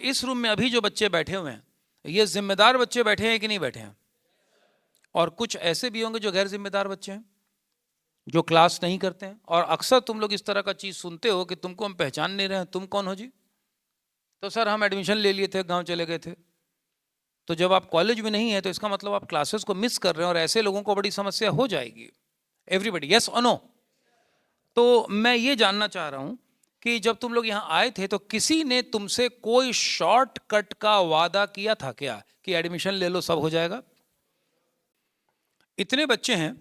इस रूम में अभी जो बच्चे बैठे हुए हैं, ये जिम्मेदार बच्चे बैठे हैं कि नहीं बैठे हैं? और कुछ ऐसे भी होंगे जो गैर जिम्मेदार बच्चे हैं, जो क्लास नहीं करते हैं। और अक्सर तुम लोग इस तरह का चीज सुनते हो कि तुमको हम पहचान नहीं रहे हैं, तुम कौन हो जी? तो सर हम एडमिशन ले लिए थे, गांव चले गए थे। तो जब आप कॉलेज में नहीं है तो इसका मतलब आप क्लासेस को मिस कर रहे हैं, और ऐसे लोगों को बड़ी समस्या हो जाएगी। एवरीबडी यस और नो? तो मैं ये जानना चाह रहा हूं कि जब तुम लोग यहाँ आए थे तो किसी ने तुमसे कोई शॉर्टकट का वादा किया था क्या कि एडमिशन ले लो सब हो जाएगा? इतने बच्चे हैं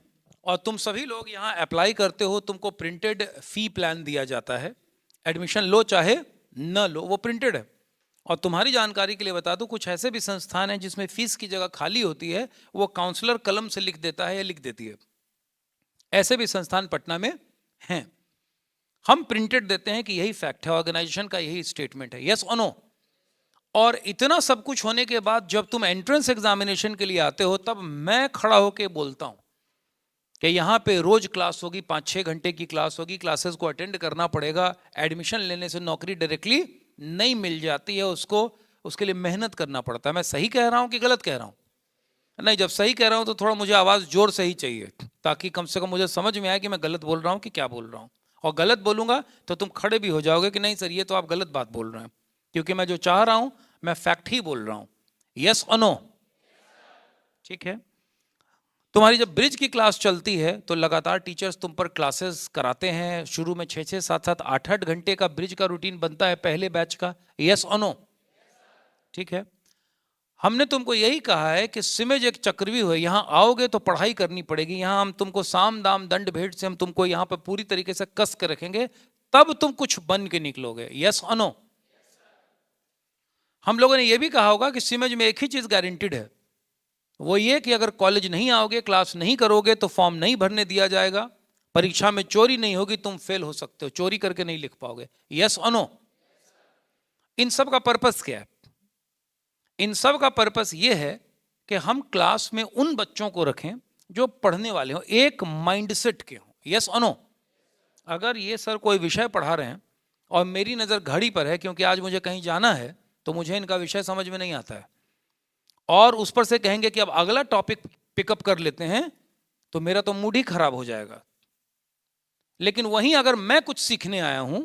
और तुम सभी लोग यहाँ अप्लाई करते हो, तुमको प्रिंटेड फी प्लान दिया जाता है, एडमिशन लो चाहे न लो, वो प्रिंटेड है। और तुम्हारी जानकारी के लिए बता दूं, कुछ ऐसे भी संस्थान हैं जिसमें फीस की जगह खाली होती है, वो काउंसलर कलम से लिख देता है या लिख देती है। ऐसे भी संस्थान पटना में हैं। हम प्रिंटेड देते हैं कि यही फैक्ट है, ऑर्गेनाइजेशन का यही स्टेटमेंट है, यस और नो? और इतना सब कुछ होने के बाद जब तुम एंट्रेंस एग्जामिनेशन के लिए आते हो, तब मैं खड़ा होकर बोलता हूं कि यहाँ पे रोज क्लास होगी, 5-6 घंटे की क्लास होगी, क्लासेस को अटेंड करना पड़ेगा। एडमिशन लेने से नौकरी डायरेक्टली नहीं मिल जाती है, उसके लिए मेहनत करना पड़ता है। मैं सही कह रहा हूँ कि गलत कह रहा हूँ? नहीं, जब सही कह रहा हूँ तो थोड़ा मुझे आवाज़ जोर से ही चाहिए, ताकि कम से कम मुझे समझ में आए कि मैं गलत बोल रहा हूँ कि क्या बोल रहा हूँ। और गलत बोलूँगा तो तुम खड़े भी हो जाओगे कि नहीं सर ये तो आप गलत बात बोल रहे हैं, क्योंकि मैं जो चाह रहा हूँ मैं फैक्ट ही बोल रहा हूँ। यस और नो? ठीक है। तुम्हारी जब ब्रिज की क्लास चलती है तो लगातार टीचर्स तुम पर क्लासेस कराते हैं। शुरू में 6-6, 7-7, 8-8 घंटे का ब्रिज का रूटीन बनता है पहले बैच का। यस और नो? ठीक है। हमने तुमको यही कहा है कि सिमज एक चक्रव्यूह है, यहाँ आओगे तो पढ़ाई करनी पड़ेगी। यहाँ हम तुमको साम दाम दंड भेंट से हम तुमको यहाँ पर पूरी तरीके से कस के रखेंगे, तब तुम कुछ बन के निकलोगे। यस और नो? हम लोगों ने यह भी कहा होगा कि सिमज में एक ही चीज गारंटीड है, वो ये कि अगर कॉलेज नहीं आओगे, क्लास नहीं करोगे तो फॉर्म नहीं भरने दिया जाएगा, परीक्षा में चोरी नहीं होगी, तुम फेल हो सकते हो, चोरी करके नहीं लिख पाओगे। यस और नो? इन सब का पर्पस क्या है? इन सब का पर्पस ये है कि हम क्लास में उन बच्चों को रखें जो पढ़ने वाले हो, एक माइंडसेट के हो। यस और नो? अगर ये सर कोई विषय पढ़ा रहे हैं और मेरी नज़र घड़ी पर है, क्योंकि आज मुझे कहीं जाना है, तो मुझे इनका विषय समझ में नहीं आता है, और उस पर से कहेंगे कि अब अगला टॉपिक पिकअप कर लेते हैं, तो मेरा तो मूड ही खराब हो जाएगा। लेकिन वहीं अगर मैं कुछ सीखने आया हूं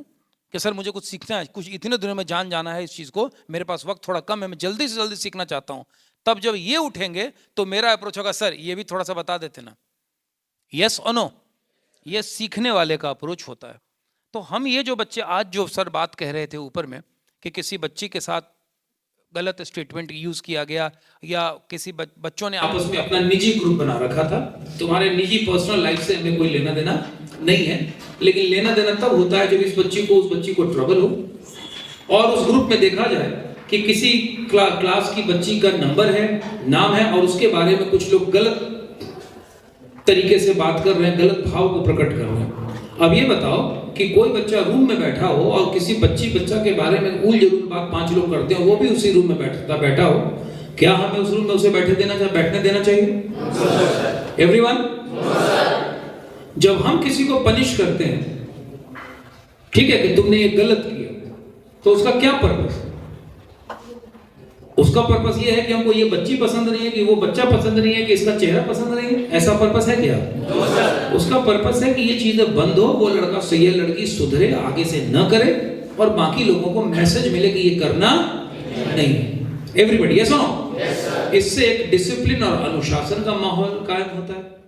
कि सर मुझे कुछ सीखना है, कुछ इतने दिनों में जाना है इस चीज को, मेरे पास वक्त थोड़ा कम है, मैं जल्दी से जल्दी सीखना चाहता हूं, तब जब ये उठेंगे तो मेरा अप्रोच होगा, सर ये भी थोड़ा सा बता देते ना। यस और नो? ये सीखने वाले का अप्रोच होता है। तो हम ये जो बच्चे आज जो सर बात कह रहे थे ऊपर में कि किसी बच्ची के साथ गलत स्टेटमेंट यूज किया गया, या किसी बच्चों ने आपस में अपना निजी ग्रुप बना रखा था, तुम्हारे निजी पर्सनल लाइफ से हमें कोई लेना देना नहीं है, लेकिन लेना देना तब होता है जब उस बच्ची को ट्रबल हो, और उस ग्रुप में देखा जाए कि किसी क्लास की बच्ची का नंबर है, नाम है, और उसके बारे में कुछ लोग गलत तरीके से बात कर रहे हैं, गलत भाव को प्रकट कर रहे हैं। अब ये बताओ कि कोई बच्चा रूम में बैठा हो और किसी बच्चा के बारे में उल जरूर बात 5 लोग करते हो, वो भी उसी रूम में बैठा हो, क्या हमें उस रूम में उसे बैठने देना चाहिए? एवरीवन? जब हम किसी को पनिश करते हैं, ठीक है, कि तुमने ये गलत किया, तो उसका क्या पर्पस? उसका पर्पस ये है कि हमको ये बच्ची पसंद नहीं है, कि वो बच्चा पसंद नहीं है, कि इसका चेहरा पसंद नहीं है, ऐसा पर्पस है क्या? उसका पर्पस है कि ये चीजें बंद हो, वो लड़का सही है, लड़की सुधरे, आगे से न करे, और बाकी लोगों को मैसेज मिले कि ये करना नहीं है। एवरीबॉडी यस और नो? इससे एक डिसिप्लिन और अनुशासन का माहौल कायम होता है।